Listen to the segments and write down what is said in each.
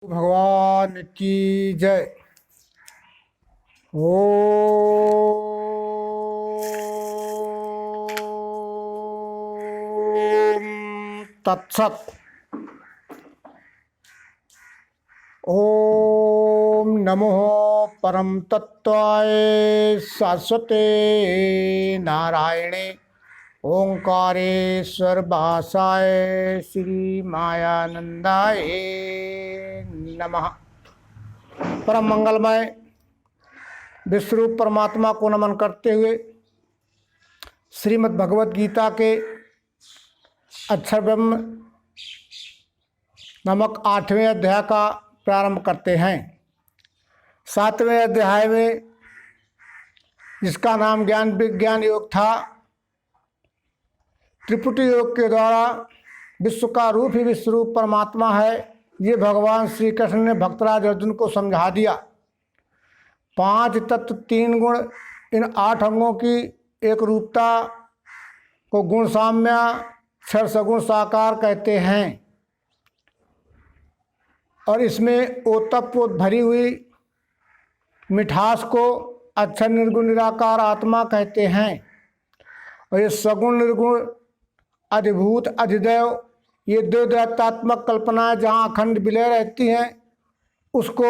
भगवान की जय। ओम तत्सत। ओम नमो परम तत्वाय शाश्वते नारायणे ओंकारेश्वर भाषाय श्री मायानंदाय नमः। परम मंगलमय विश्वरूप परमात्मा को नमन करते हुए श्रीमद् भगवत गीता के अक्षर ब्रह्म नामक 8वें अध्याय का प्रारंभ करते हैं। 7वें अध्याय में जिसका नाम ज्ञान विज्ञान योग था, त्रिपुटी योग के द्वारा विश्व का रूप ही विश्वरूप परमात्मा है, ये भगवान श्री कृष्ण ने भक्तराज अर्जुन को समझा दिया। 5 तत्व 3 गुण, इन 8 अंगों की एक रूपता को गुण साम्य क्षर सगुण साकार कहते हैं और इसमें ओतप्रोत भरी हुई मिठास को अक्षर निर्गुण निराकार आत्मा कहते हैं। और ये सगुण निर्गुण अधिभूत अधिदैव, ये द्वैतात्मक कल्पनाएं जहाँ अखंड विलय रहती हैं उसको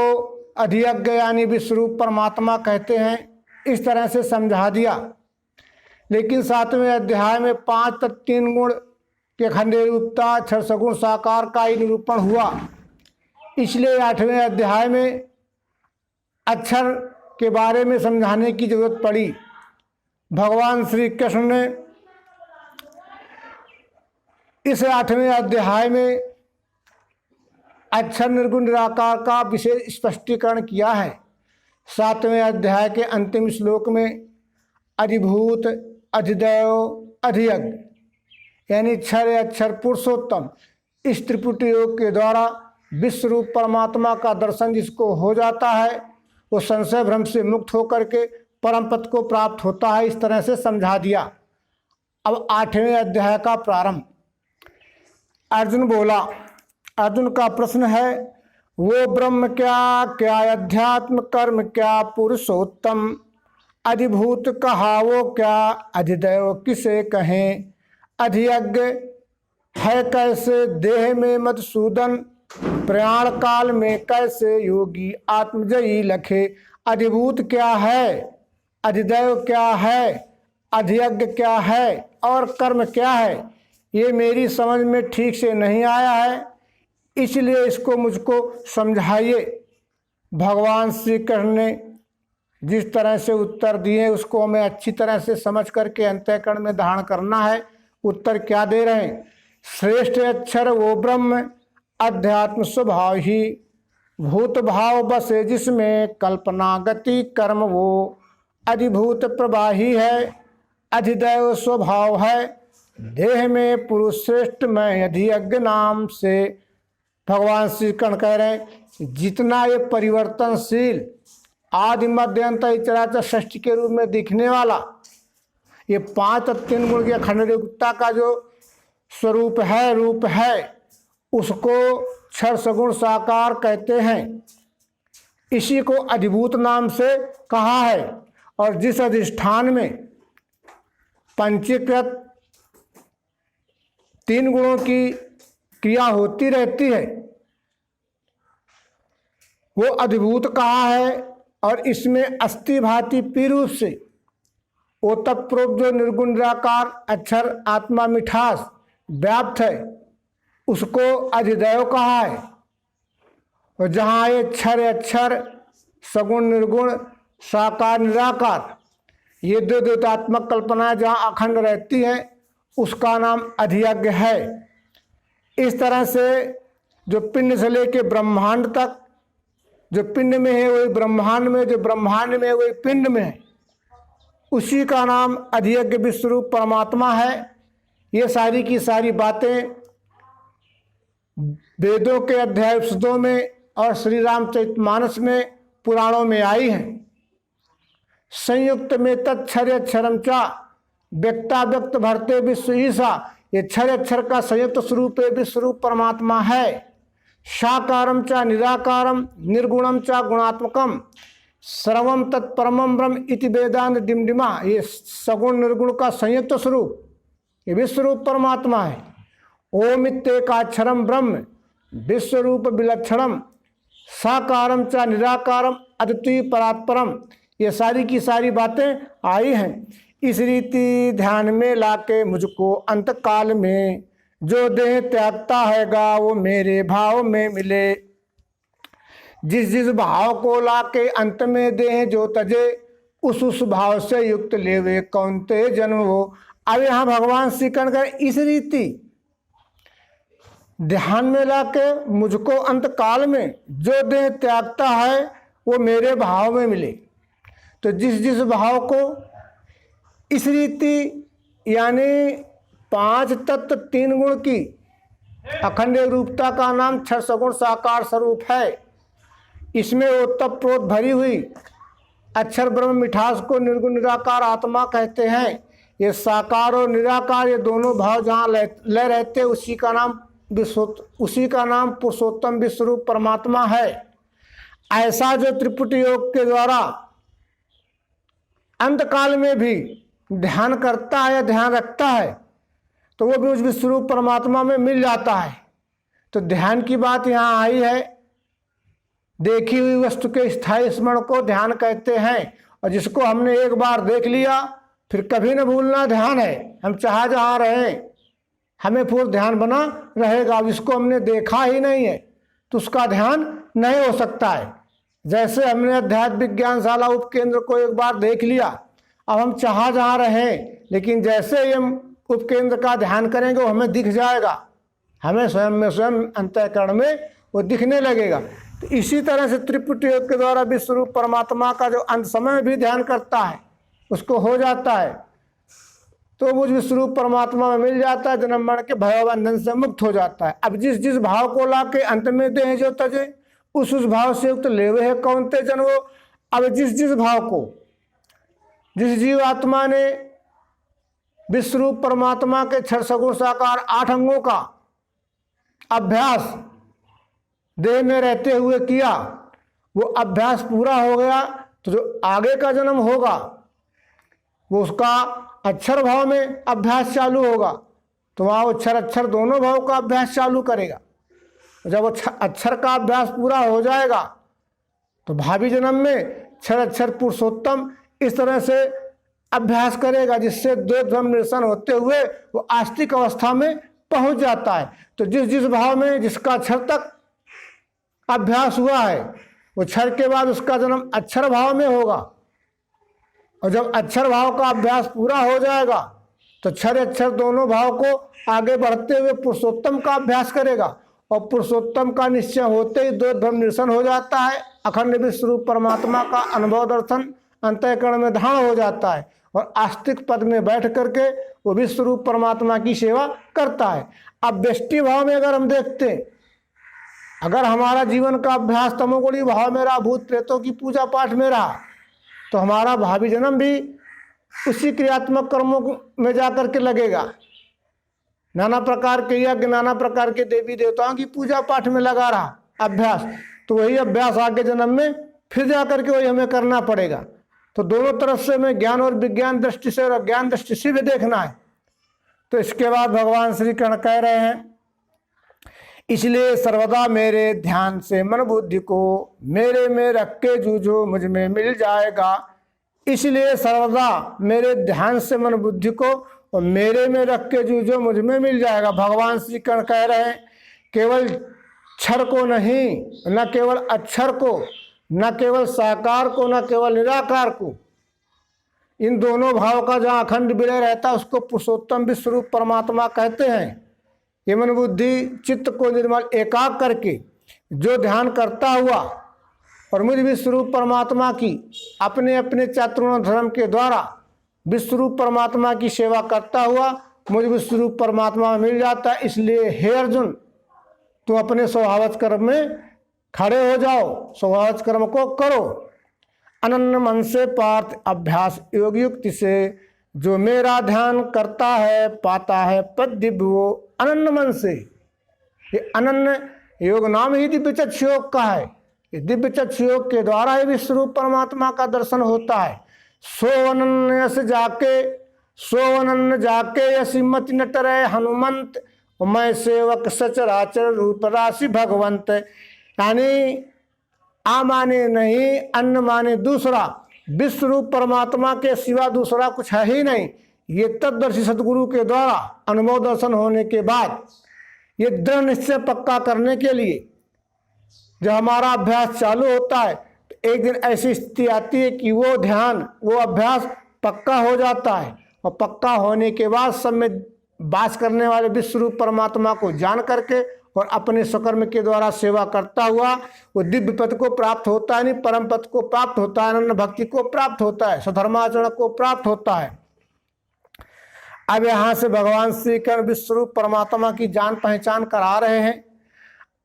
अधियज्ञ यानी विश्वरूप परमात्मा कहते हैं। इस तरह से समझा दिया। लेकिन 7वें अध्याय में 5 तत्व 3 गुण के खंडे रूपता अक्षर सगुण साकार का ही निरूपण हुआ। इसलिए 8वें अध्याय में अक्षर के बारे में समझाने की जरूरत पड़ी। भगवान श्री कृष्ण ने इस 8वें अध्याय में अक्षर निर्गुण निराकार का विशेष स्पष्टीकरण किया है। 7वें अध्याय के अंतिम श्लोक में अधिभूत अधिदैव अधियज्ञ यानी क्षर अक्षर पुरुषोत्तम इस त्रिपुटी योग के द्वारा विश्वरूप परमात्मा का दर्शन जिसको हो जाता है वो संशय भ्रम से मुक्त होकर के परम पद को प्राप्त होता है। इस तरह से समझा दिया। अब 8वें अध्याय का प्रारंभ। अर्जुन बोला, अर्जुन का प्रश्न है, वो ब्रह्म क्या, क्या अध्यात्म कर्म, क्या पुरुषोत्तम, अधिभूत कहा वो क्या, अधिदैव किसे कहें, अधियज्ञ है कैसे देह में मधुसूदन, प्रयाण काल में कैसे योगी आत्मजयी लखे। अधिभूत क्या है, अधिदैव क्या है, अधियज्ञ क्या है और कर्म क्या है, ये मेरी समझ में ठीक से नहीं आया है, इसलिए इसको मुझको समझाइए। भगवान श्री कृष्ण ने जिस तरह से उत्तर दिए उसको हमें अच्छी तरह से समझ करके अंतःकरण में धारण करना है। उत्तर क्या दे रहे हैं? श्रेष्ठ अक्षर वो ब्रह्म, अध्यात्म स्वभाव ही, भूत भाव बसे जिसमें, कल्पना गति कर्म वो, अधिभूत प्रवाही है, अधिदैव स्वभाव है, देह में पुरुष श्रेष्ठ में अधियज्ञ नाम से। भगवान श्री कृष्ण कह रहे हैं जितना ये परिवर्तनशील आदि मध्य अंत चराचर षष्ठी के रूप में दिखने वाला ये 5 तत्व 3 गुण की अखंड रूपता का जो स्वरूप है, रूप है, उसको क्षर सगुण साकार कहते हैं। इसी को अधिभूत नाम से कहा है। और जिस अधिष्ठान में पंचीकृत 3 गुणों की क्रिया होती रहती है वो अधिभूत कहा है। और इसमें अस्थि भांति पी रूप से ओतप्रोक्त जो निर्गुण निराकार अक्षर आत्मा मिठास व्याप्त है उसको अधिदैव कहा है। और जहाँ ये क्षर अक्षर सगुण निर्गुण साकार निराकार ये द्वैतात्मक कल्पना जहाँ अखंड रहती है उसका नाम अधियज्ञ है। इस तरह से जो पिंड से लेके ब्रह्मांड तक, जो पिंड में है वही ब्रह्मांड में, जो ब्रह्मांड में है वही पिंड में है, उसी का नाम अधियज्ञ विश्वरूप परमात्मा है। ये सारी की सारी बातें वेदों के अध्याय उपनिषदों में और श्री रामचरितमानस में पुराणों में आई हैं। संयुक्त में तत्क्षर अक्षरम चा व्यक्ता व्यक्त भरते विश्व ईसा, ये क्षर अक्षर का संयुक्त स्वरूप विश्वरूप परमात्मा है। साकारम च निराकारम निर्गुणम च गुणात्मकम सर्वम तत्परमं ब्रह्म इति वेदांत डिमडिमा। ये सगुण निर्गुण का संयुक्त स्वरूप ये विश्वरूप परमात्मा है। ओम इत्येकाक्षरम ब्रह्म विश्वरूप विलक्षणम साकारम च निराकारम अद्वितीय परात्परम। ये सारी की सारी बातें आई हैं। इस रीति ध्यान में लाके मुझको अंत काल में जो देह त्यागता हैगा वो मेरे भाव में मिले। जिस जिस भाव को लाके अंत में देह जो तजे उस भाव से युक्त लेवे कौनते जन्म हो। अब यहाँ भगवान श्री कृष्ण कर इस रीति ध्यान में लाके मुझको अंत काल में जो देह त्यागता है वो मेरे भाव में मिले। तो जिस जिस भाव को इस रीति यानी 5 तत्व 3 गुण की अखंड रूपता का नाम क्षर सगुण साकार स्वरूप है। इसमें ओतप्रोत भरी हुई अक्षर ब्रह्म मिठास को निर्गुण निराकार आत्मा कहते हैं। ये साकार और निराकार ये दोनों भाव जहाँ ले रहते उसी का नाम पुरुषोत्तम विश्वरूप परमात्मा है। ऐसा जो त्रिपुट योग के द्वारा अंत काल में भी ध्यान करता है या ध्यान रखता है तो वो भी उस विश्वरूप परमात्मा में मिल जाता है। तो ध्यान की बात यहाँ आई है। देखी हुई वस्तु के स्थायी स्मरण को ध्यान कहते हैं और जिसको हमने एक बार देख लिया फिर कभी न भूलना ध्यान है। हम चाहे जहाँ रहें हमें पूर्ण ध्यान बना रहेगा। जिसको हमने देखा ही नहीं है तो उसका ध्यान नहीं हो सकता है। जैसे हमने अध्यात्म विज्ञान शाला उपकेंद्र को एक बार देख लिया, अब हम चाह जहाँ रहें लेकिन जैसे ही हम उपकेंद्र का ध्यान करेंगे वो हमें दिख जाएगा, हमें स्वयं में स्वयं अंतःकरण में वो दिखने लगेगा। तो इसी तरह से त्रिपुट योग के द्वारा विश्वरूप परमात्मा का जो अंत समय में भी ध्यान करता है उसको हो जाता है तो वो विश्वरूप परमात्मा में मिल जाता है, जन्म मरण के भय बंधन से मुक्त हो जाता है। अब जिस जिस भाव को ला के अंत में देह जो तजे उस भाव से युक्त लेवे है कौनते जन वो। अब जिस जिस भाव को जिस जीव आत्मा ने विश्वरूप परमात्मा के क्षर सगुण साकार 8 अंगों का अभ्यास देह में रहते हुए किया, वो अभ्यास पूरा हो गया तो जो आगे का जन्म होगा वो उसका अक्षर भाव में अभ्यास चालू होगा। तो वहाँ वो अक्षर दोनों भाव का अभ्यास चालू करेगा। जब वो अक्षर का अभ्यास पूरा हो जाएगा तो भावी जन्म में अक्षर पुरुषोत्तम इस तरह से अभ्यास करेगा जिससे द्वैत भ्रम निरसन होते हुए वो आस्तिक अवस्था में पहुंच जाता है। तो जिस जिस भाव में जिसका अक्षर तक अभ्यास हुआ है वो क्षर के बाद उसका जन्म अक्षर भाव में होगा और जब अक्षर भाव का अभ्यास पूरा हो जाएगा तो अक्षर दोनों भाव को आगे बढ़ते हुए पुरुषोत्तम का अभ्यास करेगा और पुरुषोत्तम का निश्चय होते ही द्वैत भ्रम निरसन हो जाता है। अखंड विश्वरूप परमात्मा का अनुभव दर्शन अंतःकरण में धारण हो जाता है और आस्तिक पद में बैठ करके वो विश्वरूप परमात्मा की सेवा करता है। अब व्यष्टि भाव में अगर हम देखते हैं, अगर हमारा जीवन का अभ्यास तमोगुणी भाव में रहा, भूत प्रेतों की पूजा पाठ में रहा, तो हमारा भावी जन्म भी उसी क्रियात्मक कर्मों में जाकर के लगेगा। नाना प्रकार के यज्ञ, नाना प्रकार के देवी देवताओं की पूजा पाठ में लगा रहा अभ्यास, तो वही अभ्यास आगे जन्म में फिर जाकर के वही हमें करना पड़ेगा। तो दोनों तरफ से हमें ज्ञान और विज्ञान दृष्टि से और अज्ञान दृष्टि से भी देखना है। तो इसके बाद भगवान श्री कृष्ण कह रहे हैं, इसलिए सर्वदा मेरे ध्यान से मन बुद्धि को मेरे में रख के जूझो मुझ में मिल जाएगा। इसलिए सर्वदा मेरे ध्यान से मन बुद्धि को और मेरे में रख के जूझो मुझ में मिल जाएगा। भगवान श्री कृष्ण कह रहे हैं केवल क्षर को नहीं, न केवल अक्षर को, न केवल साकार को, न केवल निराकार को, इन दोनों भाव का जहाँ अखंड विलय रहता है उसको पुरुषोत्तम विश्वरूप परमात्मा कहते हैं। ये मन बुद्धि चित्त को निर्मल एकाग्र करके जो ध्यान करता हुआ और मुझ विश्वरूप परमात्मा की अपने अपने चातुर्वर्ण धर्म के द्वारा विश्वरूप परमात्मा की सेवा करता हुआ मुझ विश्वरूप परमात्मा में मिल जाता है। इसलिए हे अर्जुन, तुम अपने स्वभावज कर्म में खड़े हो जाओ, स्वभावज कर्म को करो। अनन्य मन से पार्थ अभ्यास योग युक्ति से जो मेरा ध्यान करता है पाता है पद दिव्य। वो अनन्य मन से, ये अनन्य योग नाम ही दिव्य चक्षु योग का है। इस दिव्य चक्षु योग के द्वारा ही विश्व रूप परमात्मा का दर्शन होता है। सो अनन्य जाके यसिमति न टरै हनुमंत, मैं सेवक सचराचर रूप राशि भगवंत। यानी आ माने नहीं, अन्न माने दूसरा, विश्व रूप परमात्मा के सिवा दूसरा कुछ है ही नहीं। ये तत्दर्शी सदगुरु के द्वारा अनुभव दर्शन होने के बाद ये दृढ़ निश्चय पक्का करने के लिए जब हमारा अभ्यास चालू होता है तो एक दिन ऐसी स्थिति आती है कि वो ध्यान, वो अभ्यास पक्का हो जाता है। और पक्का होने के बाद सब में वास करने वाले विश्व रूप परमात्मा को जान करके और अपने स्वकर्म के द्वारा सेवा करता हुआ वो दिव्य पद को प्राप्त होता है, नहीं परम पद को प्राप्त होता है, अनन्य भक्ति को प्राप्त होता है, स्वधर्माचरण को प्राप्त होता है। अब यहाँ से भगवान श्री कृष्ण विश्व रूप परमात्मा की जान पहचान करा रहे हैं।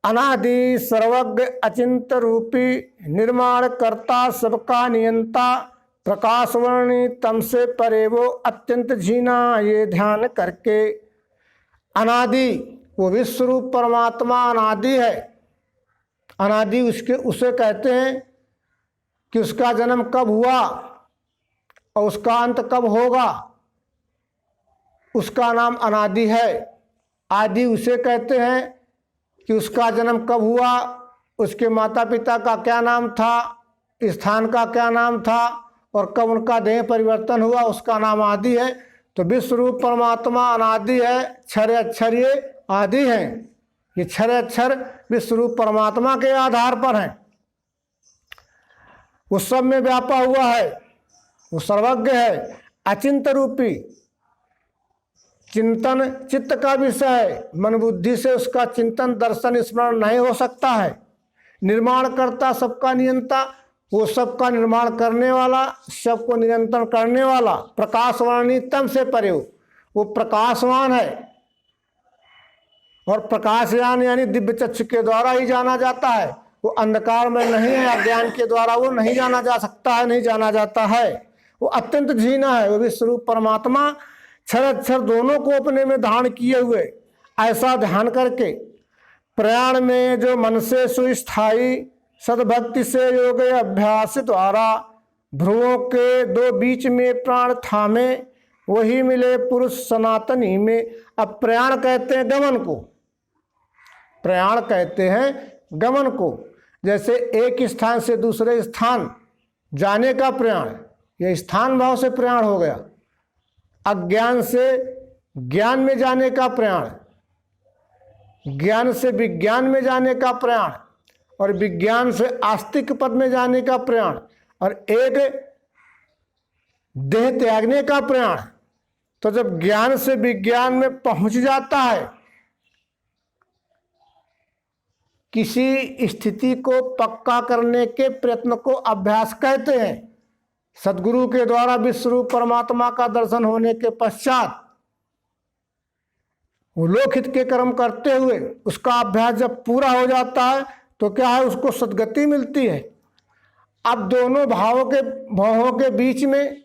अनादि सर्वज्ञ अचिंत रूपी निर्माण करता सबका नियंता, प्रकाश वर्णी तम से परे वो अत्यंत झीना ये ध्यान करके। अनादि वो विश्व रूप परमात्मा अनादि है। अनादि उसे कहते हैं कि उसका जन्म कब हुआ और उसका अंत कब होगा, उसका नाम अनादि है। आदि उसे कहते हैं कि उसका जन्म कब हुआ, उसके माता पिता का क्या नाम था, स्थान का क्या नाम था और कब उनका देह परिवर्तन हुआ, उसका नाम आदि है। तो विश्व रूप परमात्मा अनादि है, क्षर अक्षर ये आदि हैं। ये क्षर अक्षर विश्व रूप परमात्मा के आधार पर हैं। वो सब में व्यापा हुआ है, वो सर्वज्ञ है, अचिंत रूपी, चिंतन चित्त का विषय है। मन बुद्धि से उसका चिंतन दर्शन स्मरण नहीं हो सकता है। निर्माण करता सबका नियंता, वो सबका निर्माण करने वाला, सबको नियंत्रण करने वाला। प्रकाशवाणी तम से परे वो प्रकाशवान है और प्रकाशयान यानी दिव्य चक्षु के द्वारा ही जाना जाता है। वो अंधकार में नहीं है, अज्ञान के द्वारा वो नहीं जाना जा सकता है, नहीं जाना जाता है। वो अत्यंत झीना है। वो विश्व रूप परमात्मा क्षर अक्षर दोनों को अपने में धारण किए हुए ऐसा ध्यान करके प्रयाण में जो मन से सुस्थाई सद्भक्ति से योग अभ्यास द्वारा भ्रुवों के दो बीच में प्राण थामे, वही मिले पुरुष सनातनी में। अब प्रयाण कहते हैं गमन को, प्रयाण कहते हैं गमन को। जैसे एक स्थान से दूसरे स्थान जाने का प्रयाण, यह स्थान भाव से प्रयाण हो गया। अज्ञान से ज्ञान में जाने का प्रयाण, ज्ञान से विज्ञान में जाने का प्रयाण और विज्ञान से आस्तिक पद में जाने का प्रयाण और एक देह त्यागने का प्रयाण। तो जब ज्ञान से विज्ञान में पहुंच जाता है, किसी स्थिति को पक्का करने के प्रयत्न को अभ्यास कहते हैं। सद्गुरु के द्वारा विश्व रूप परमात्मा का दर्शन होने के पश्चात वो लोकहित के कर्म करते हुए उसका अभ्यास जब पूरा हो जाता है तो क्या है, उसको सद्गति मिलती है। अब दोनों भावों के बीच में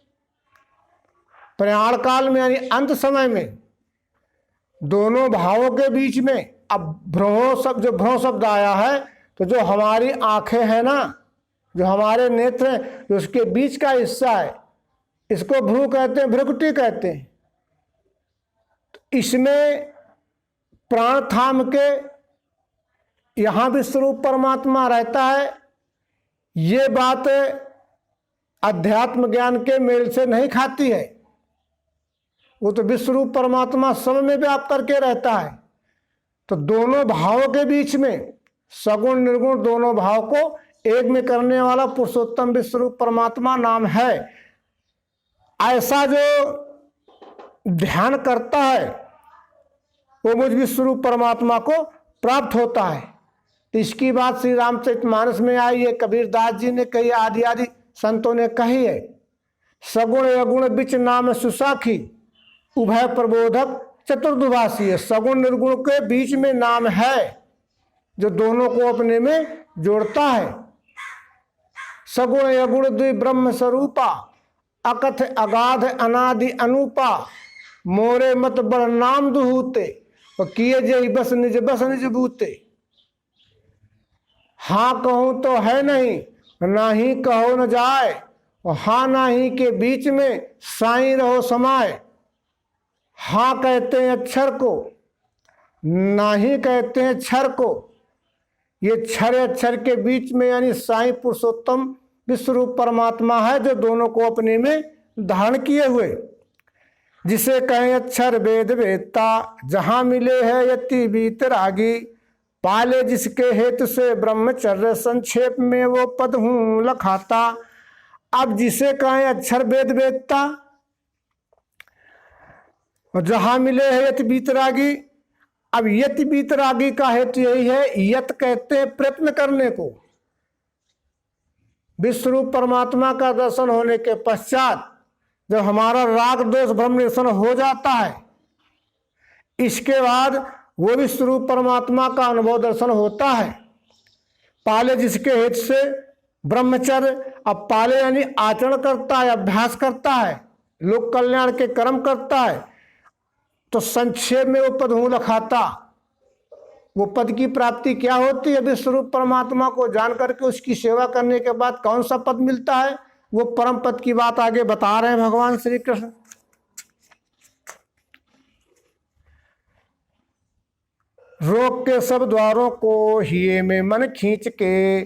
प्रयाण काल में यानी अंत समय में दोनों भावों के बीच में अब भ्रमो शब्द आया है, तो जो हमारी आंखें हैं ना, जो हमारे नेत्र हैं, जो उसके बीच का हिस्सा है, इसको भ्रू कहते हैं, भ्रुकुटी कहते हैं। तो इसमें प्राण थाम के यहाँ विश्वरूप परमात्मा रहता है। ये बात अध्यात्म ज्ञान के मेल से नहीं खाती है। वो तो विश्वरूप परमात्मा सब में व्याप्त करके रहता है। तो दोनों भावों के बीच में सगुण निर्गुण दोनों भाव को एक में करने वाला पुरुषोत्तम विश्वरूप परमात्मा नाम है। ऐसा जो ध्यान करता है वो मुझ विश्वरूप परमात्मा को प्राप्त होता है। तो इसकी बात श्री रामचरितमानस में आई है, कबीरदास जी ने कही, आदि आदि संतों ने कही है। सगुण अगुण बिच नाम सुसाखी, उभय प्रबोधक चतुर्दुभाषी है। सगुण निर्गुण के बीच में नाम है जो दोनों को अपने में जोड़ता है। सगुण अगुण द्वि ब्रह्म स्वरूपा, अकथ अगाध अनादि अनूपा, मोरे मत बड़ नाम दुहूते, और किए जे बस निज बूते। हाँ कहूँ तो है नहीं, ना ही कहो न जाए, और हाँ ना ही के बीच में साईं रहो समाये। हाँ कहते हैं अक्षर को, ना ही कहते हैं क्षर को। ये क्षर अक्षर के बीच में यानी साईं पुरुषोत्तम विश्वरूप परमात्मा है, जो दोनों को अपने में धारण किए हुए। जिसे कहें अक्षर वेद वेदता, जहां मिले है यति वीतरागी। पाले जिसके हेतु से ब्रह्मचर्य, संक्षेप में वो पद हूं लखाता। अब जिसे कहें अक्षर वेद वेदता और जहां मिले है यति वीतरागी। अब यति वीतरागी का हेतु यही है, यत कहते हैं प्रयत्न करने को। विश्वरूप परमात्मा का दर्शन होने के पश्चात जब हमारा राग दोष भ्रम निरसन हो जाता है, इसके बाद वो विश्वरूप परमात्मा का अनुभव दर्शन होता है। पाले जिसके हेतु से ब्रह्मचर्य, अब पाले यानी आचरण करता है, अभ्यास करता है, लोक कल्याण के कर्म करता है। तो संक्षेप में वो पद हूं लखाता। वो पद की प्राप्ति क्या होती है? विश्वरूप परमात्मा को जान करके उसकी सेवा करने के बाद कौन सा पद मिलता है? वो परम पद की बात आगे बता रहे हैं भगवान श्री कृष्ण। रोक के सब द्वारों को हिये में मन खींच के,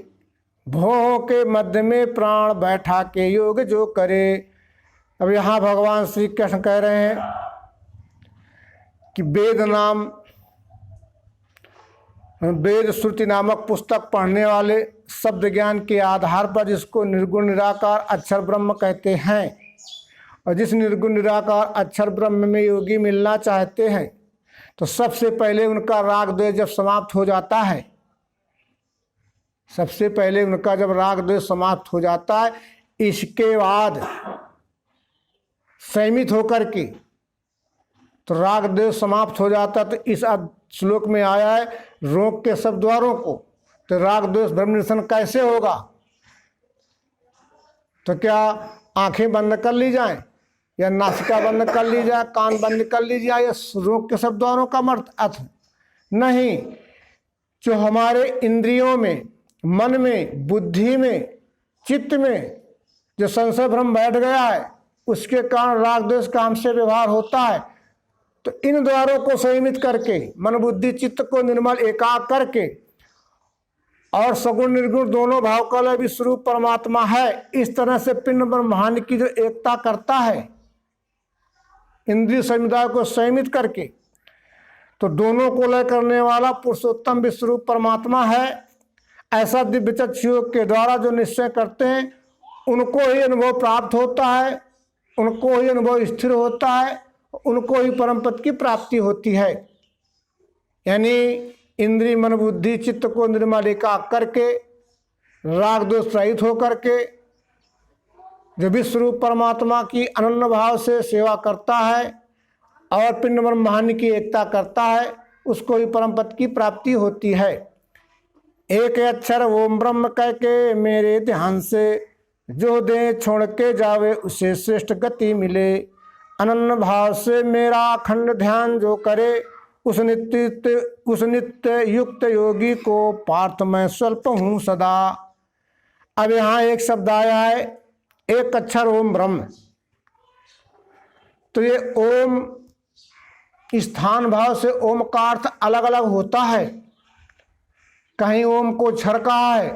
भों के मध्य में प्राण बैठा के योग जो करे। अब यहाँ भगवान श्री कृष्ण कह रहे हैं कि वेद श्रुति नामक पुस्तक पढ़ने वाले शब्द ज्ञान के आधार पर जिसको निर्गुण निराकार अक्षर ब्रह्म कहते हैं, और जिस निर्गुण निराकार अक्षर ब्रह्म में योगी मिलना चाहते हैं, तो सबसे पहले उनका राग द्वेष जब समाप्त हो जाता है, सबसे पहले उनका जब राग द्वेष समाप्त हो जाता है, इसके बाद संयमित होकर के तो राग द्वेष समाप्त हो जाता। तो इस श्लोक में आया है रोक के सब द्वारों को। तो राग द्वेष भ्रम निरसन कैसे होगा? तो क्या आंखें बंद कर ली जाएं, या नासिका बंद कर ली जाए, कान बंद कर ली जाए, या रोक के सब द्वारों का अर्थ नहीं। जो हमारे इंद्रियों में, मन में, बुद्धि में, चित्त में जो संशय भ्रम बैठ गया है, उसके कारण राग द्वेष का हमसे व्यवहार होता है। तो इन द्वारों को संयमित करके मन बुद्धि चित्त को निर्मल एकाग्र करके, और सगुण निर्गुण दोनों भाव का लय विश्वरूप परमात्मा है, इस तरह से पिंड ब्रह्मांड की जो एकता करता है इंद्रिय समुदाय को संयमित करके, तो दोनों को लय करने वाला पुरुषोत्तम विश्वरूप परमात्मा है। ऐसा दिव्य चक्षु के द्वारा जो निश्चय करते हैं, उनको ही अनुभव प्राप्त होता है, उनको ही अनुभव स्थिर होता है, उनको ही परम पद की प्राप्ति होती है। यानी इंद्रिय मन बुद्धि चित्त को निर्मल एकाग्र करके, राग दोष रहित होकर के जो विश्वरूप परमात्मा की अनन्य भाव से सेवा करता है और पिंड ब्रह्मांड की एकता करता है, उसको ही परम पद की प्राप्ति होती है। एक अक्षर ओम ब्रह्म कह के मेरे ध्यान से, जो दे छोड़ के जावे उसे श्रेष्ठ गति मिले। अनन्य भाव से मेरा अखंड ध्यान जो करे, उस नित्य युक्त योगी को पार्थ मैं स्वल्प हूँ सदा। अब यहाँ एक शब्द आया है, एक अक्षर ओम ब्रह्म। तो ये ओम स्थान भाव से ओम का अर्थ अलग अलग होता है। कहीं ओम को क्षर कहा है,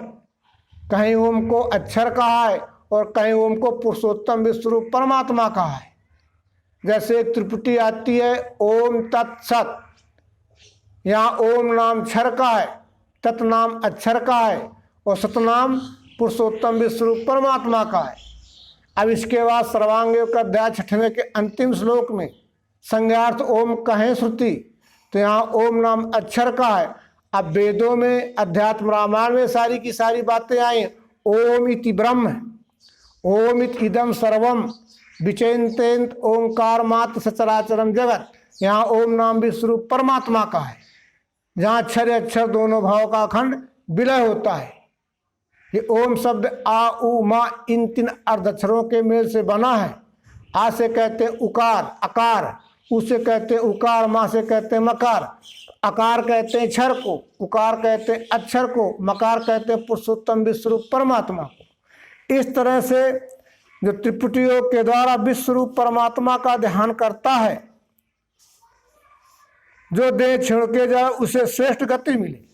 कहीं ओम को अक्षर कहा है, और कहीं ओम को पुरुषोत्तम विश्वरूप परमात्मा कहा है। जैसे एक त्रिपुटी आती है ओम तत्सत, यहाँ ओम नाम क्षर का है, तत् नाम अक्षर का है, और सतनाम पुरुषोत्तम विश्वरूप परमात्मा का है। अब इसके बाद सर्वांग का अध्याय 6वें के अंतिम श्लोक में संज्ञार्थ ओम कहें श्रुति, तो यहाँ ओम नाम अक्षर का है। अब वेदों में, अध्यात्म रामायण में सारी की सारी बातें आई। ओम इति ब्रह्म, ओम इत इदम सर्वम विचैन्तेन ओंकार मात्र सचराचरम जगत। यहाँ ओम नाम विश्वरूप परमात्मा का है, जहाँ अक्षर अक्षर दोनों भाव का अखंड विलय होता है। ये ओम शब्द आ उ मा इन 3 अर्धाक्षरों के मेल से बना है। आ से कहते हैं उकार अकार, उसे कहते हैं उकार, माँ से कहते हैं मकार। अकार कहते हैं क्षर को, उकार कहते हैं अक्षर को, मकार कहते हैं पुरुषोत्तम विश्वरूप परमात्मा को। इस तरह से जो त्रिपुटी योग के द्वारा विश्वरूप परमात्मा का ध्यान करता है, जो देह छोड़ के जाए उसे श्रेष्ठ गति मिले।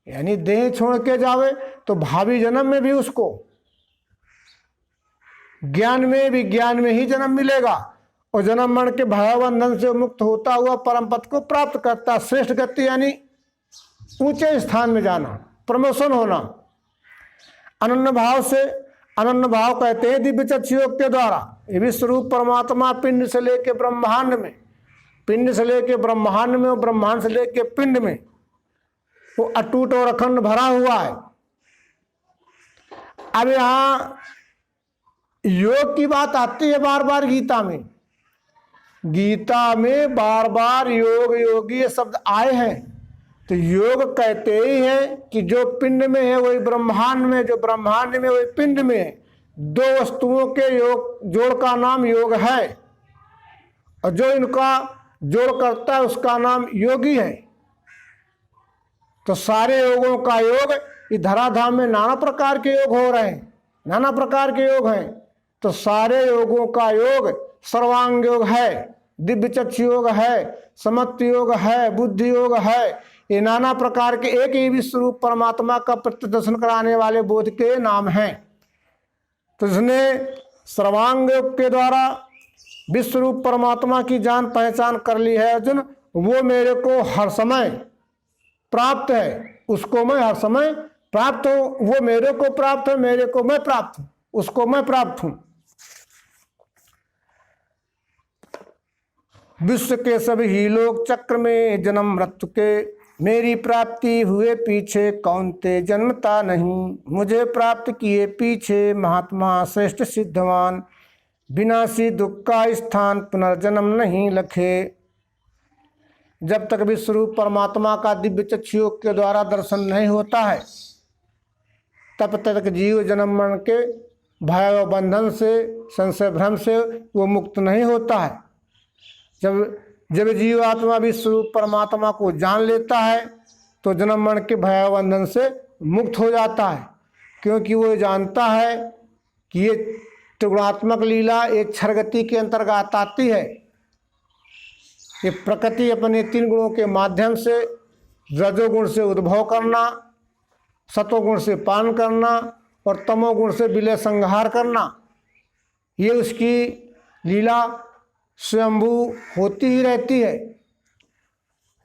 यानी देह छोड़ के जावे तो भावी जन्म में भी उसको ज्ञान में ही जन्म मिलेगा, और जन्म मरण के भयबंधन से मुक्त होता हुआ परम पद को प्राप्त करता। श्रेष्ठ गति यानी ऊंचे स्थान में जाना, प्रमोशन होना। अनन्य भाव से, अनन्य भाव कहते हैं दिव्य चक्षु योग के द्वारा। ये विश्वरूप परमात्मा पिंड से लेके ब्रह्मांड में, पिंड से लेके ब्रह्मांड में और ब्रह्मांड से लेके पिंड में वो अटूट और अखंड भरा हुआ है। अब यहाँ योग की बात आती है बार बार गीता में। गीता में बार बार योग, योगी ये शब्द आए हैं। तो योग कहते ही हैं कि जो पिंड में है वही ब्रह्मांड में, जो ब्रह्मांड में वही पिंड में है। दो वस्तुओं के योग जोड़ का नाम योग है, और जो इनका जोड़ करता है उसका नाम योगी है। तो सारे योगों का योग, ये धराधाम में नाना प्रकार के योग हो रहे हैं, नाना प्रकार के योग हैं। तो सारे योगों का योग सर्वांग योग है, दिव्य चक्षु योग है, समत्व योग है, बुद्धि योग है। ये नाना प्रकार के एक ही विश्वरूप परमात्मा का प्रत्यदर्शन कराने वाले बोध के नाम हैं। तो जिसने सर्वांग योग के द्वारा विश्वरूप परमात्मा की जान पहचान कर ली है अर्जुन, वो मेरे को हर समय प्राप्त है, उसको मैं हर समय प्राप्त हूँ। वो मेरे को प्राप्त है, मेरे को मैं प्राप्त हूँ, उसको मैं प्राप्त हूँ। विश्व के सभी लोग चक्र में जन्म मृत्यु के, मेरी प्राप्ति हुए पीछे कौनते जन्मता नहीं। मुझे प्राप्त किए पीछे महात्मा श्रेष्ठ सिद्धवान, विनाशी दुख का स्थान पुनर्जन्म नहीं लखे। जब तक विश्वरूप परमात्मा का दिव्य चक्षु योग के द्वारा दर्शन नहीं होता है, तब तक जीव जन्म मरण के भय व बंधन से, संशय भ्रम से वो मुक्त नहीं होता है। जब जीव आत्मा विश्वरूप परमात्मा को जान लेता है तो जन्म मरण के भय व बंधन से मुक्त हो जाता है, क्योंकि वो जानता है कि ये त्रिगुणात्मक लीला एक क्षरगति के अंतर्गत आती है। ये प्रकृति अपने 3 गुणों के माध्यम से रजोगुण से उद्भव करना, सतोगुण से पान करना और तमोगुण से विलय संहार करना, ये उसकी लीला स्वयंभू होती ही रहती है।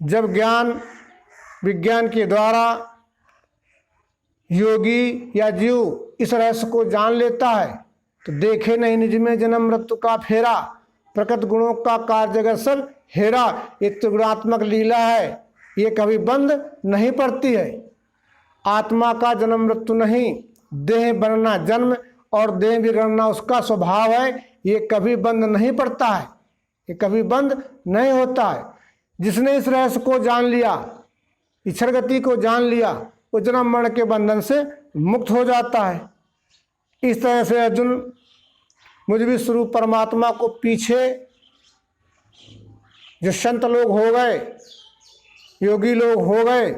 जब ज्ञान विज्ञान के द्वारा योगी या जीव इस रहस्य को जान लेता है तो देखे नहीं निज में जन्म मृत्यु का फेरा, प्रकृत गुणों का कार्य जगत सब हेरा। ये त्रिगुणात्मक लीला है, ये कभी बंद नहीं पड़ती है। आत्मा का जन्म मृत्यु नहीं, देह बनना जन्म और देह बिगड़ना उसका स्वभाव है। ये कभी बंद नहीं पड़ता है, ये कभी बंद नहीं होता है। जिसने इस रहस्य को जान लिया, ईश्वर गति को जान लिया, वो जन्म मरण के बंधन से मुक्त हो जाता है। इस तरह से अर्जुन मुझ विश्वरूप परमात्मा को पीछे जो संत लोग हो गए, योगी लोग हो गए,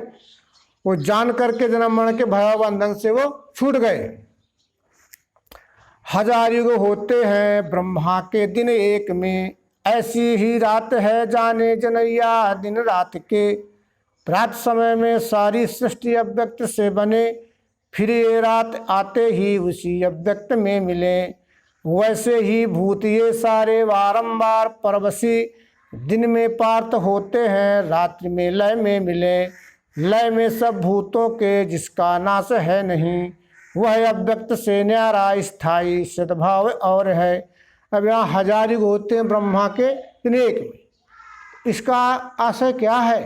वो जान करके जन्म मरण के भय बंधन से वो छूट गए। 1000 युग होते हैं ब्रह्मा के दिन एक में, ऐसी ही रात है जाने जनैया दिन रात के। रात समय में सारी सृष्टि अव्यक्त से बने, फिर ये रात आते ही उसी अव्यक्त में मिले। वैसे ही भूत ये सारे बारंबार परवशी, दिन में पार्थ होते हैं रात्रि में लय में मिले। लय में सब भूतों के जिसका नाश है नहीं, वह अव्यक्त से न्यारा स्थायी सद्भाव और है। अब यहाँ 1000 युग होते हैं ब्रह्मा के दिन एक में। इसका आशय क्या है?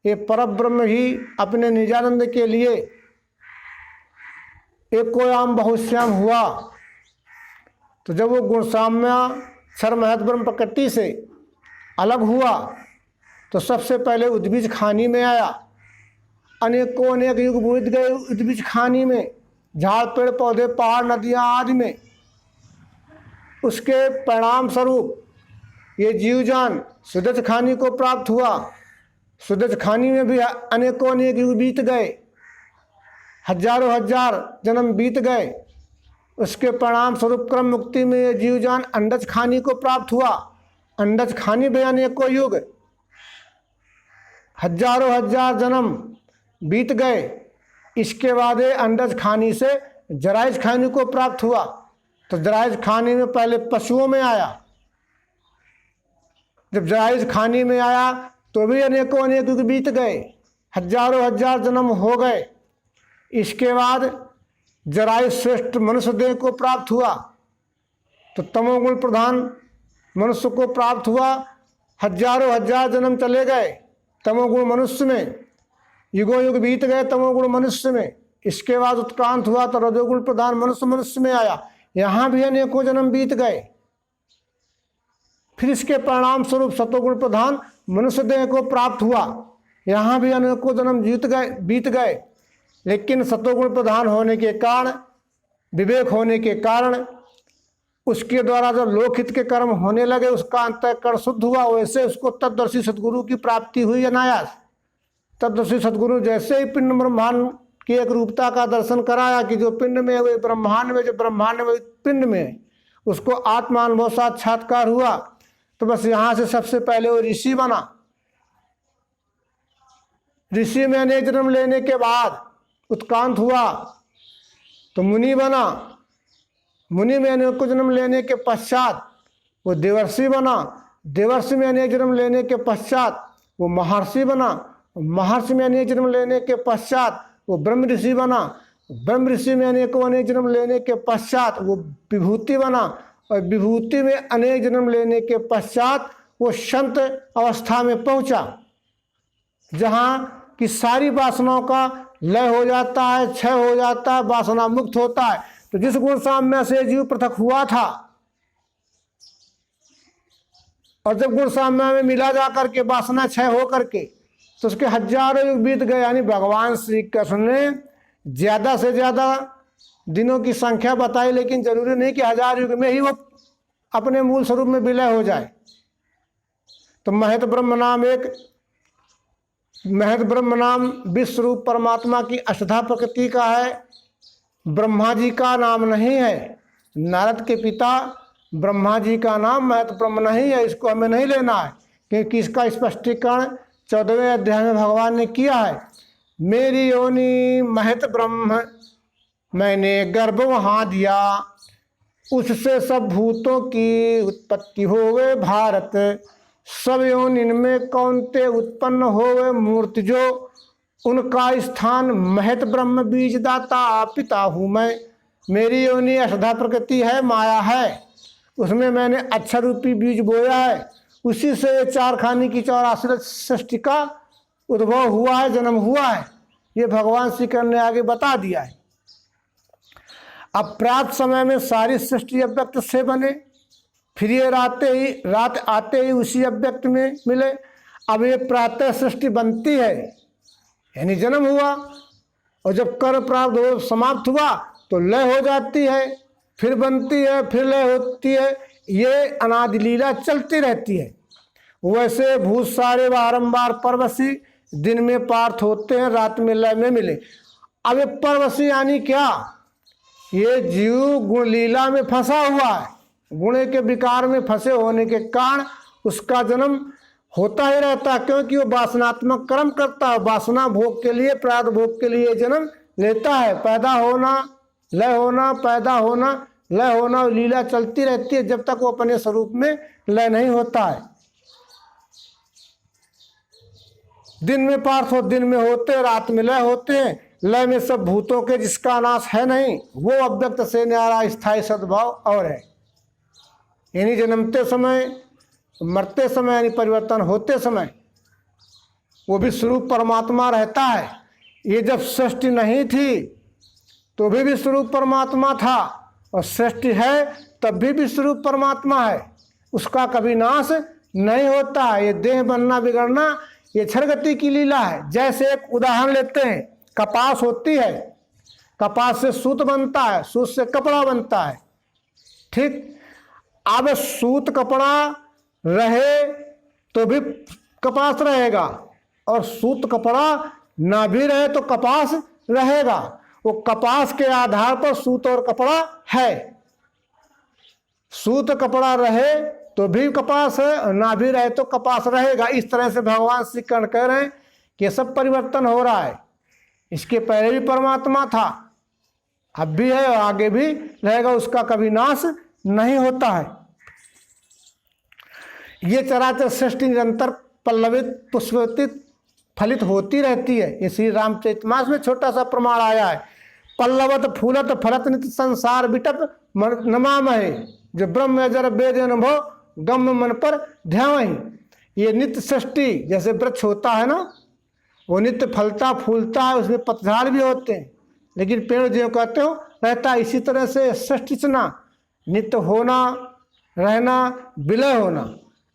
ये परब्रह्म ही अपने निजानंद के लिए एक कोयाम बहुश्याम हुआ। तो जब वो गुणसाम्या क्षर महत ब्रह्म प्रकृति से अलग हुआ तो सबसे पहले उद्बीज खानी में आया। अनेकों अनेक युग बीत गए उद्बीज खानी में, झाड़ पेड़ पौधे पहाड़ नदियाँ आदि में। उसके परिणाम स्वरूप ये जीवजान सुदच खानी को प्राप्त हुआ। सुदच खानी में भी अनेकों अनेक युग बीत गए, हजारों हजार जन्म बीत गए। उसके परिणाम स्वरूप क्रम मुक्ति में ये जीवजान अंडज खानी को प्राप्त हुआ। अंडज खानी भी अनेकों युग, हजारों हजार जन्म बीत गए। इसके बाद ये अंडज खानी से जराइज खानी को प्राप्त हुआ। तो जराइज खानी में पहले पशुओं में आया। जब जराइज खानी में आया तो भी अनेकों अनेक युग बीत गए, हजारों हजार जन्म हो गए। इसके बाद जराइज श्रेष्ठ मनुष्य देह को प्राप्त हुआ। तो तमोगुण प्रधान मनुष्य को प्राप्त हुआ। हजारों हजार जन्म चले गए तमोगुण मनुष्य में, युगों युग बीत गए तमोगुण मनुष्य में। इसके बाद उत्क्रांत हुआ तो रजोगुण प्रधान मनुष्य में आया। यहाँ भी अनेकों जन्म बीत गए। फिर इसके परिणाम स्वरूप सतोगुण प्रधान मनुष्य देह को प्राप्त हुआ। यहाँ भी अनेकों जन्म बीत गए। लेकिन सतोगुण प्रधान होने के कारण, विवेक होने के कारण, उसके द्वारा जब लोकहित के कर्म होने लगे, उसका अंतःकरण शुद्ध हुआ। वैसे उसको तत्दर्शी सद्गुरु की प्राप्ति हुई अनायास। तत्दर्शी सद्गुरु जैसे ही पिंड ब्रह्मांड की एक रूपता का दर्शन कराया कि जो पिंड में है वही ब्रह्मांड में, जो ब्रह्मांड में पिंड में है, उसको आत्मानुभव साक्षात्कार हुआ। तो बस यहाँ से सबसे पहले वो ऋषि बना। ऋषि में अनेक जन्म लेने के बाद उत्क्रांत हुआ तो मुनि बना। मुनि में अनेक जन्म लेने के पश्चात वो देवर्षि बना। देवर्षि में अनेक जन्म लेने के पश्चात वो महर्षि बना। महर्षि में अनेक जन्म लेने के पश्चात वो ब्रह्म ऋषि बना। ब्रह्म ऋषि में अनेक जन्म लेने के पश्चात वो विभूति बना। और विभूति में अनेक जन्म लेने के पश्चात वो संत अवस्था में पहुंचा, जहाँ की सारी वासनाओं का लय हो जाता है, क्षय हो जाता है, वासना मुक्त होता है। तो जिस गुण साम्य से जीव पृथक हुआ था और जब गुण साम्य में मिला जा करके वासना क्षय हो करके, तो उसके हजारों युग बीत गए। यानी भगवान श्री कृष्ण ने ज्यादा से ज्यादा दिनों की संख्या बताई, लेकिन जरूरी नहीं कि 1000 युग में ही वो अपने मूल स्वरूप में विलय हो जाए। तो महत ब्रह्म नाम विश्व रूप परमात्मा की अष्टधा प्रकृति का है, ब्रह्मा जी का नाम नहीं है। नारद के पिता ब्रह्मा जी का नाम महत ब्रह्म नहीं है। इसको हमें नहीं लेना है, क्योंकि इसका स्पष्टीकरण 14वें अध्याय में भगवान ने किया है। मेरी योनि महत ब्रह्म, मैंने गर्भ वहाँ दिया, उससे सब भूतों की उत्पत्ति होवे भारत। सब योनि में कौनते उत्पन्न होवे मूर्ति जो, उनका स्थान महत ब्रह्म बीज दाता पिता हूँ मैं। मेरी योनि अष्टधा प्रकृति है, माया है, उसमें मैंने अक्षर रूपी बीज बोया है। उसी से ये 4 खानी की 84 सृष्टि का उद्भव हुआ है, जन्म हुआ है। ये भगवान श्री कृष्ण ने आगे बता दिया है। अब प्राप्त समय में सारी सृष्टि अव्यक्त से बने, फिर ये रात आते ही उसी अव्यक्त में मिले। अब ये प्रातः सृष्टि बनती है, यानी जन्म हुआ, और जब कर प्राप्त हो समाप्त हुआ तो लय हो जाती है, फिर बनती है, फिर लय होती है। ये अनादि लीला चलती रहती है। वैसे भूत सारे बारंबार परवशी, दिन में पार्थ होते हैं, रात में लय में मिले। अब ये परवशी यानी क्या? ये जीव गुण लीला में फंसा हुआ है, गुणे के विकार में फंसे होने के कारण उसका जन्म होता ही रहता है, क्योंकि वो वासनात्मक कर्म करता है। वासना भोग के लिए, प्रारब्ध भोग के लिए जन्म लेता है। पैदा होना, लय होना, पैदा होना, लय होना, लीला चलती रहती है जब तक वो अपने स्वरूप में लय नहीं होता है। दिन में पार्थ हो, दिन में होते, रात में लय होते हैं। लय में सब भूतों के जिसका नाश है नहीं, वो अव्यक्त से न्यारा स्थायी सद्भाव और है। यानी जन्मते समय, मरते समय, यानी परिवर्तन होते समय वो भी स्वरूप परमात्मा रहता है। ये जब सृष्टि नहीं थी तो भी विश्वरूप परमात्मा था, और सृष्टि है तब भी विश्वरूप परमात्मा है। उसका कभी नाश नहीं होता है। ये देह बनना बिगड़ना ये क्षरगति की लीला है। जैसे एक उदाहरण लेते हैं, कपास होती है, कपास से सूत बनता है, सूत से कपड़ा बनता है, ठीक। अब सूत कपड़ा रहे तो भी कपास रहेगा, और सूत कपड़ा ना भी रहे तो कपास रहेगा। वो कपास के आधार पर सूत और कपड़ा है। सूत कपड़ा रहे तो भी कपास है, और ना भी रहे तो कपास रहेगा। इस तरह से भगवान श्री कृष्ण कह रहे हैं कि सब परिवर्तन हो रहा है। इसके पहले भी परमात्मा था, अब भी है और आगे भी रहेगा, उसका कभी नाश नहीं होता है। ये चराचर सृष्टि निरंतर पल्लवित पुष्पित फलित होती रहती है। ये श्री रामचरितमानस में छोटा सा प्रमाण आया है। पल्लवत फूलत फलत नित्य संसार बिटप नमामहे, जो ब्रह्म अजर वेद अनुभव गम मन पर ध्यान। ये नित्य सृष्टि जैसे वृक्ष होता है ना, वो नित्य फलता फूलता है, उसमें पतझड़ भी होते हैं, लेकिन पेड़ जो कहते हो रहता है। इसी तरह से सृष्टि चना नित्य होना, रहना, विलय होना,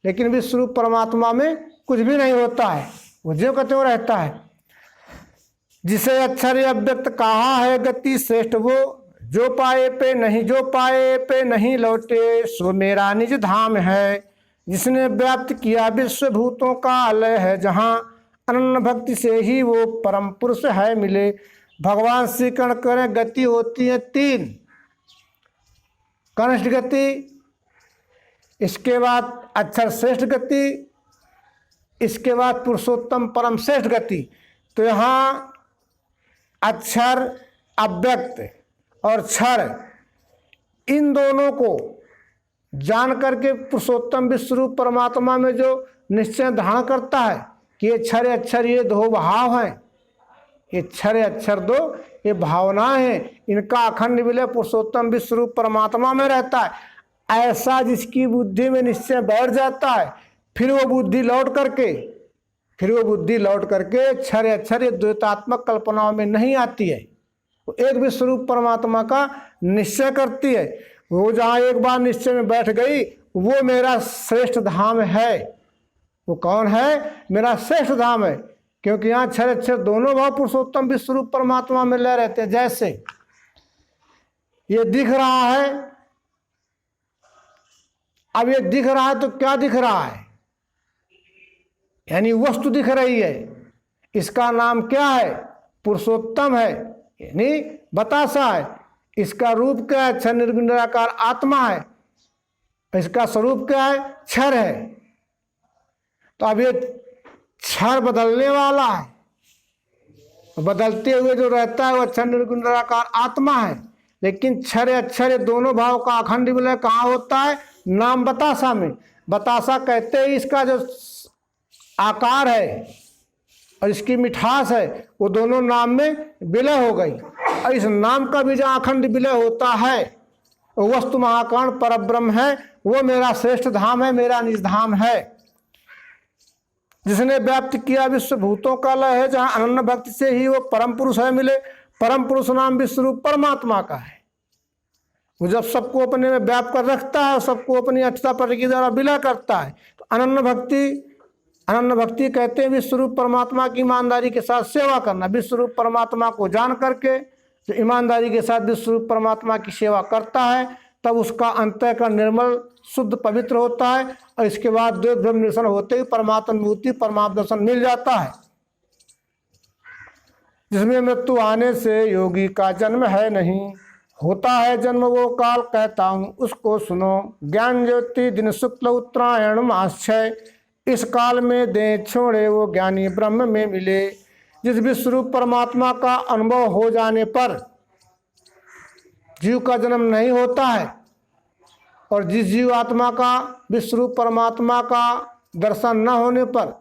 लेकिन विश्वरूप परमात्मा में कुछ भी नहीं होता है, वो जो कहते हो रहता है। जिसे अक्षर अव्यक्त कहा है गति श्रेष्ठ, वो जो पाए पे नहीं, जो पाए पे नहीं लौटे, सो मेरा निज धाम है। जिसने व्याप्त किया विश्व भूतों का आलय है, जहाँ अनन्य भक्ति से ही वो परम पुरुष है मिले। भगवान श्री कृष्ण करें गति होती है 3, कनिष्ठ गति, इसके बाद अक्षर श्रेष्ठ गति, इसके बाद पुरुषोत्तम परम श्रेष्ठ गति। तो यहाँ अक्षर अव्यक्त और क्षर, इन दोनों को जान करके पुरुषोत्तम विश्वरूप परमात्मा में जो निश्चय धारण करता है कि ये क्षर अक्षर ये दो भाव हैं, ये क्षर अक्षर दो ये भावनाएं हैं, इनका अखंड विलय पुरुषोत्तम विश्वरूप परमात्मा में रहता है। ऐसा जिसकी बुद्धि में निश्चय बैठ जाता है, फिर वो बुद्धि लौट करके क्षर अक्षर ये द्वैतात्मक कल्पनाओं में नहीं आती है, वो एक विश्वरूप परमात्मा का निश्चय करती है। वो जहाँ एक बार निश्चय में बैठ गई, वो मेरा श्रेष्ठ धाम है। वो कौन है? मेरा श्रेष्ठ धाम है, क्योंकि यहाँ क्षर अक्षर दोनों भाव पुरुषोत्तम विश्वरूप परमात्मा में ले रहते हैं। जैसे ये दिख रहा है, अब ये दिख रहा है तो क्या दिख रहा है? यानी वस्तु दिख रही है, इसका नाम क्या है? पुरुषोत्तम है, यानी बतासा है। इसका रूप क्या है? क्षर निर्गुण निराकार आत्मा है। इसका स्वरूप क्या है? क्षर है। तो अब ये क्षर बदलने वाला है, बदलते हुए जो रहता है वह क्षर निर्गुण निराकार आत्मा है। लेकिन क्षर अक्षर दोनों भाव का अखंड विलय कहाँ होता है? नाम बतासा में। बतासा कहते हैं इसका जो आकार है और इसकी मिठास है, वो दोनों नाम में विलय हो गई। और इस नाम का भी जहाँ अखंड विलय होता है, वो वस्तु महाकारण परब्रह्म है, वो मेरा श्रेष्ठ धाम है, मेरा निज धाम है। जिसने व्याप्त किया विश्व भूतों का लय है, जहाँ अनन्य भक्ति से ही वो परम पुरुष है मिले। परम पुरुष नाम विश्वरूप परमात्मा का है। वो जब सबको अपने में व्याप्त कर रखता है, सबको अपनी अक्षता पर के द्वारा विलय करता है, तो अनन्य भक्ति कहते हैं विश्वरूप परमात्मा की ईमानदारी के साथ सेवा करना। विश्वरूप परमात्मा को जान करके जो ईमानदारी के साथ विश्वरूप परमात्मा की सेवा करता है, तब उसका अंतःकरण निर्मल शुद्ध पवित्र होता है, और इसके बाद द्वैत ब्रह्म निरसन होते ही परमात्मूर्ति परमात्म दर्शन मिल जाता है। जिसमें मृत्यु आने से योगी का जन्म है नहीं, होता है जन्म वो काल कहता हूँ उसको सुनो। ज्ञान ज्योति दिन शुक्ल उत्तरायण मास 6, इस काल में दे छोड़े वो ज्ञानी ब्रह्म में मिले। जिस विश्वरूप परमात्मा का अनुभव हो जाने पर जीव का जन्म नहीं होता है, और जिस जीव आत्मा का विश्वरूप परमात्मा का दर्शन न होने पर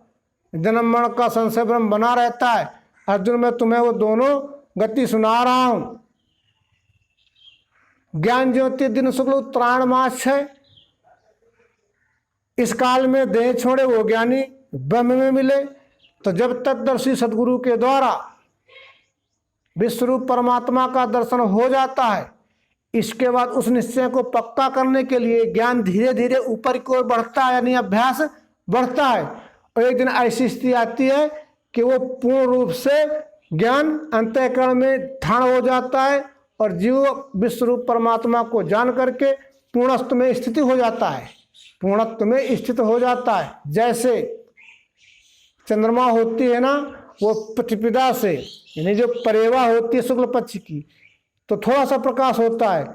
जन्म मरण का संशय भ्रम बना रहता है। अर्जुन, मैं तुम्हें वो दोनों गति सुना रहा हूँ। ज्ञान ज्योति दिन शुक्ल उत्तरायण मास 6, इस काल में देह छोड़े वो ज्ञानी ब्रह्म में मिले। तो जब तक दर्शी सदगुरु के द्वारा विश्वरूप परमात्मा का दर्शन हो जाता है, इसके बाद उस निश्चय को पक्का करने के लिए ज्ञान धीरे धीरे ऊपर की ओर बढ़ता है, यानी अभ्यास बढ़ता है। और एक दिन ऐसी स्थिति आती है कि वो पूर्ण रूप से ज्ञान अंतःकरण में धारण हो जाता है, और जीव विश्वरूप परमात्मा को जान करके पूर्णस्थ में स्थिति हो जाता है। पूर्णत्व में स्थित हो जाता है। जैसे चंद्रमा होती है ना, वो प्रतिपदा से, यानी जो परेवा होती है शुक्ल पक्ष की, तो थोड़ा सा प्रकाश होता है,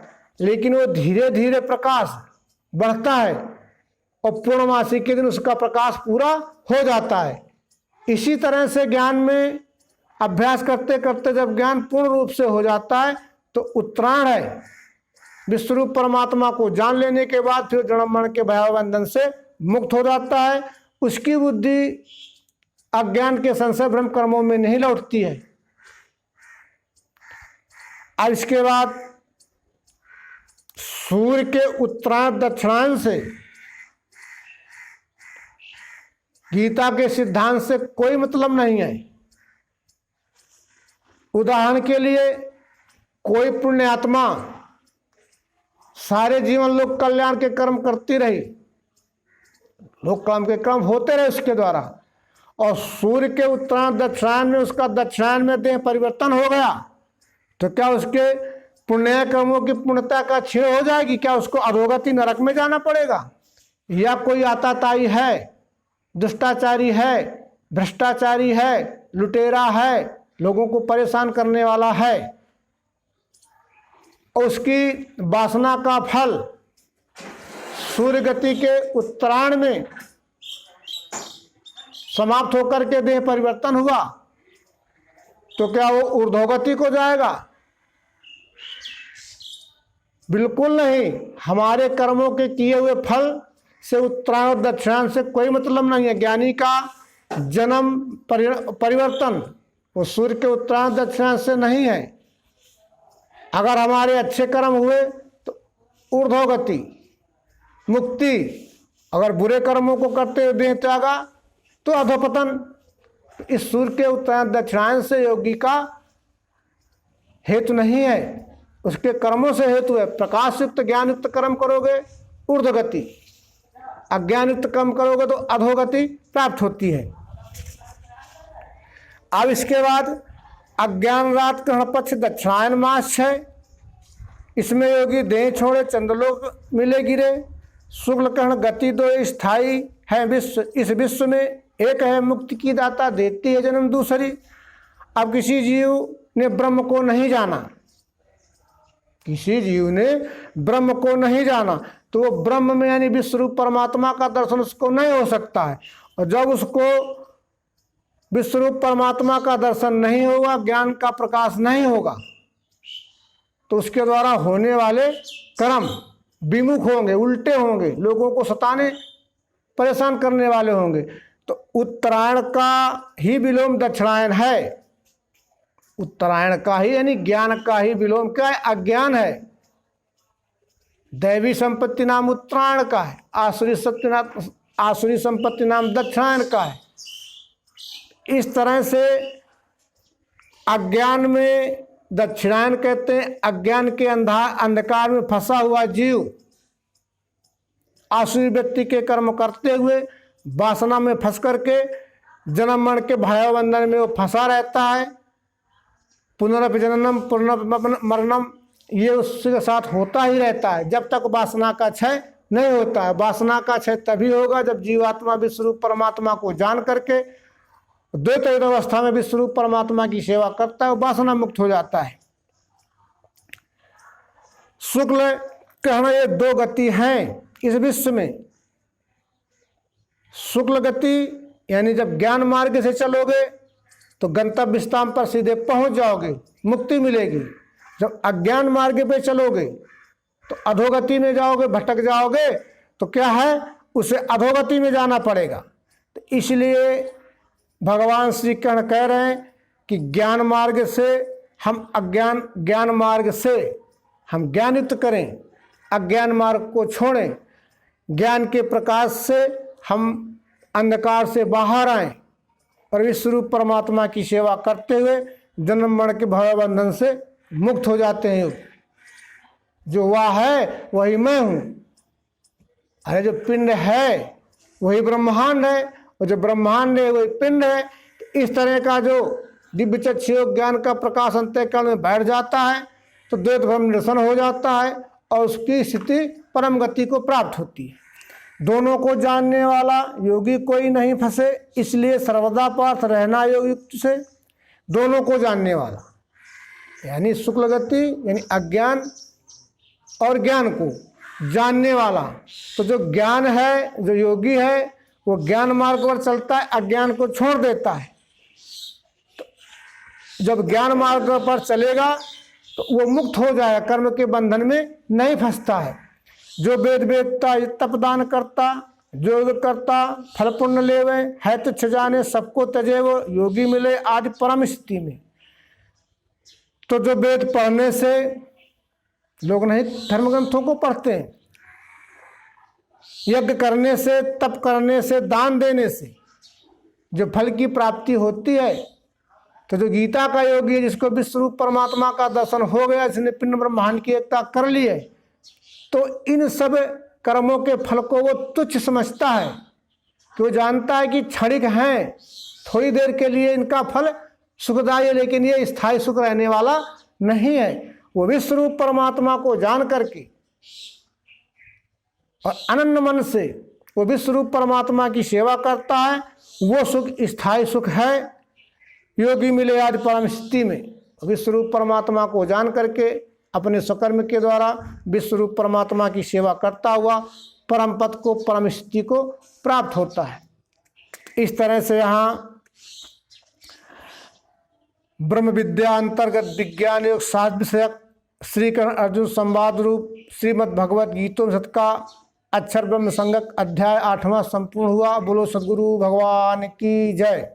लेकिन वो धीरे धीरे प्रकाश बढ़ता है और पूर्णमासी के दिन उसका प्रकाश पूरा हो जाता है। इसी तरह से ज्ञान में अभ्यास करते करते जब ज्ञान पूर्ण रूप से हो जाता है तो उत्तरायण है, विश्वरूप परमात्मा को जान लेने के बाद फिर जन्म मरण के भयावह बंधन से मुक्त हो जाता है। उसकी बुद्धि अज्ञान के संशय भ्रम कर्मों में नहीं लौटती है। अब इसके बाद सूर्य के उत्तरायण दक्षिणायन से गीता के सिद्धांत से कोई मतलब नहीं है। उदाहरण के लिए कोई पुण्य आत्मा सारे जीवन लोक कल्याण के कर्म करती रही, लोक काम के कर्म होते रहे उसके द्वारा, और सूर्य के उत्तरायण दक्षिणायन में उसका दक्षिणायन में देह परिवर्तन हो गया, तो क्या उसके पुण्य कर्मों की पुण्यता का क्षय हो जाएगी? क्या उसको अधोगति नरक में जाना पड़ेगा? या कोई आताताई है, दुष्टाचारी है, भ्रष्टाचारी है, लुटेरा है, लोगों को परेशान करने वाला है, उसकी वासना का फल सूर्य गति के उत्तरायण में समाप्त होकर के देह परिवर्तन हुआ, तो क्या वो ऊर्ध्वगति को जाएगा? बिल्कुल नहीं। हमारे कर्मों के किए हुए फल से उत्तरायण और दक्षिणायन से कोई मतलब नहीं है। ज्ञानी का जन्म परिवर्तन वो सूर्य के उत्तरायण दक्षिणायन से नहीं है। अगर हमारे अच्छे कर्म हुए तो ऊर्ध्वगति मुक्ति, अगर बुरे कर्मों को करते हुए देह त्यागा तो अधोपतन। इस सूर्य के उत्तरायण दक्षिणायन से योगी का हेतु नहीं है, उसके कर्मों से हेतु है। प्रकाश युक्त ज्ञान युक्त कर्म करोगे ऊर्ध्वगति, अज्ञान युक्त कर्म करोगे तो अधोगति प्राप्त होती है। अब इसके बाद अज्ञान रात ग्रहण पक्ष दक्षिणायन मास है। इसमें योगी देह छोड़े चंद्रलोक मिले गिरे। शुक्ल ग्रहण गति दो स्थायी है विश्व, इस विश्व में एक है मुक्ति की दाता, देती है जन्म दूसरी। अब किसी जीव ने ब्रह्म को नहीं जाना, किसी जीव ने ब्रह्म को नहीं जाना, तो वो ब्रह्म में यानी विश्वरूप परमात्मा का दर्शन उसको नहीं हो सकता है। और जब उसको विश्वरूप परमात्मा का दर्शन नहीं होगा, ज्ञान का प्रकाश नहीं होगा, तो उसके द्वारा होने वाले कर्म विमुख होंगे, उल्टे होंगे, लोगों को सताने परेशान करने वाले होंगे। तो उत्तरायण का ही विलोम दक्षिणायन है। उत्तरायण का ही यानी ज्ञान का ही विलोम क्या है? अज्ञान है। दैवी संपत्ति नाम उत्तरायण का है, आसुरी संपत्ति नाम दक्षिणायन का है। इस तरह से अज्ञान में दक्षिणायन कहते हैं। अज्ञान के अंधकार में फंसा हुआ जीव आसुरी व्यक्ति के कर्म करते हुए वासना में फंस करके जन्म मरण के भयावह बंधन में वो फंसा रहता है। पुनरपि जननम पुनरपि मरणम ये उसके साथ होता ही रहता है जब तक वासना का क्षय नहीं होता है। वासना का क्षय तभी होगा जब जीवात्मा विश्वरूप परमात्मा को जान करके द्वैत अवस्था में विश्वरूप परमात्मा की सेवा करता है, वासना मुक्त हो जाता है। शुक्ल कहना ये दो गति हैं इस विश्व में। शुक्ल गति यानी जब ज्ञान मार्ग से चलोगे तो गंतव्य स्थान पर सीधे पहुंच जाओगे, मुक्ति मिलेगी। जब अज्ञान मार्ग पे चलोगे तो अधोगति में जाओगे, भटक जाओगे, तो क्या है, उसे अधोगति में जाना पड़ेगा। तो इसलिए भगवान श्री कृष्ण कह रहे हैं कि ज्ञान मार्ग से हम ज्ञान मार्ग से हम ज्ञान युक्त करें, अज्ञान मार्ग को छोड़ें। ज्ञान के प्रकाश से हम अंधकार से बाहर आएं और विश्वरूप परमात्मा की सेवा करते हुए जन्म मरण के भव बंधन से मुक्त हो जाते हैं। जो वह है वही मैं हूँ। अरे जो पिंड है वही ब्रह्मांड है, और जो ब्रह्मांड है वही पिंड है। इस तरह का जो दिव्य चक्षु ज्ञान का प्रकाश अंतःकरण में बैठ जाता है तो द्वैत भ्रम निरसन हो जाता है और उसकी स्थिति परम गति को प्राप्त होती है। दोनों को जानने वाला योगी कोई नहीं फंसे, इसलिए सर्वदा पार्थ रहना योग युक्त से। दोनों को जानने वाला यानी शुक्ल गति यानी अज्ञान और ज्ञान को जानने वाला। तो जो ज्ञान है, जो योगी है, वो ज्ञान मार्ग पर चलता है, अज्ञान को छोड़ देता है। तो जब ज्ञान मार्ग पर चलेगा तो वो मुक्त हो जाएगा, कर्म के बंधन में नहीं फंसता है। जो वेद वेदता, तपदान करता, योग करता, फल पुण्य लेवे, है तुच्छ जाने, सबको तजे वो योगी मिले आदि परम स्थिति में। तो जो वेद पढ़ने से, लोग नहीं धर्म ग्रंथों को पढ़ते हैं, यज्ञ करने से, तप करने से, दान देने से जो फल की प्राप्ति होती है, तो जो गीता का योगी है, जिसको विश्वरूप परमात्मा का दर्शन हो गया, जिसने पिंड ब्रह्मांड की एकता कर ली है, तो इन सब कर्मों के फल को वो तुच्छ समझता है कि वो जानता है कि क्षणिक हैं, थोड़ी देर के लिए इनका फल सुखदायी है, लेकिन ये स्थायी सुख रहने वाला नहीं है। वो विश्वरूप परमात्मा को जान करके और अनन्य मन से वो विश्वरूप परमात्मा की सेवा करता है, वो सुख स्थायी सुख है। योगी मिले आज परम स्थिति में, विश्वरूप परमात्मा को जान करके अपने स्वकर्म के द्वारा विश्वरूप परमात्मा की सेवा करता हुआ परम पद को, परम स्थिति को प्राप्त होता है। इस तरह से यहाँ ब्रह्म विद्या अंतर्गत विज्ञान योग शास्त्र विषयक श्री कृष्ण अर्जुन संवाद रूप श्रीमद् भगवत गीतोपनिषद का अक्षर ब्रह्म संगक अध्याय 8वां संपूर्ण हुआ। बोलो सद्गुरु भगवान की जय।